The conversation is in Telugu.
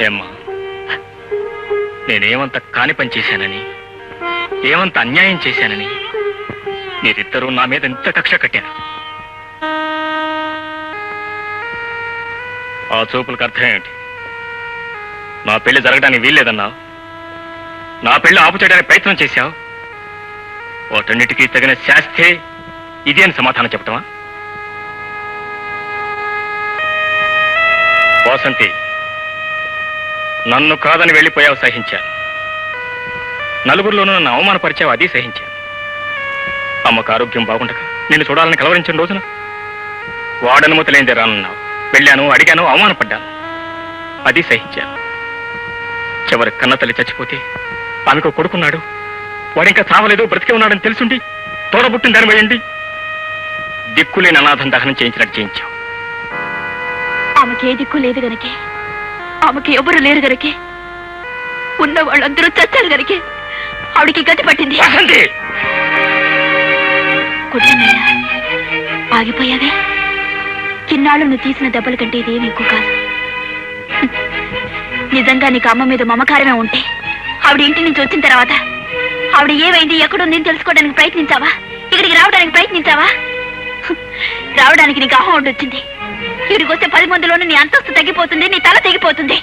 ఏమ్మా, నేనేమంత కాని పని చేశానని, ఏమంత అన్యాయం చేశానని మీరిద్దరూ నా మీద ఇంత కక్ష కట్టారు? ఆ చూపులకు అర్థం ఏమిటి? నా పెళ్లి జరగడానికి వీల్లేదన్నావు, నా పెళ్లి ఆపు చేయడానికి ప్రయత్నం చేశావు. వాటన్నిటికీ తగిన శాస్తే ఇది అని సమాధానం చెప్పటమా? వాసంతి, నన్ను కాదని వెళ్ళిపోయావు, సహించాను. నలుగురిలోనూ నన్ను అవమానపరిచావు, అది సహించాను. అమ్మకు ఆరోగ్యం బాగుండగా నిన్ను చూడాలని కలవరించిన రోజున వాడనుమతి లేనిదే రానన్నావు. వెళ్ళాను, అడిగాను, అవమానపడ్డాను, అది సహించాను. చివరి కన్న తల్లి చచ్చిపోతే ఆమెకు కొడుకున్నాడు, వాడింకా చావలేదు, బ్రతికే ఉన్నాడని తెలుసుండి తోడబుట్టిన దాని వేయండి దిక్కులేని అనాథం దహనం చేయించినట్టు చేయించావు. ఆమెకి ఏ దిక్కు లేదు గనకే, ఆమెకి ఎవరు లేరు గనకే, ఉన్న వాళ్ళందరూ చచ్చారు గనకే ఆవిడికి గతి పట్టింది. ఆగిపోయావే? చిన్నాళ్ళు నువ్వు తీసిన దెబ్బల కంటే ఇదేమి ఎక్కువ కాదు. నిజంగా నీకు అమ్మ మీద మమకారమే ఉంటే ఆవిడ ఇంటి నుంచి వచ్చిన తర్వాత ఆవిడ ఏమైంది, ఎక్కడుంది అని తెలుసుకోవడానికి ప్రయత్నించావా? ఇక్కడికి రావడానికి ప్రయత్నించావా? రావడానికి నీకు అహం వచ్చింది. ఇక్కడికి వస్తే 10 మందిలోనూ నీ అంతస్తు తగ్గిపోతుంది, నీ తల తెగిపోతుంది.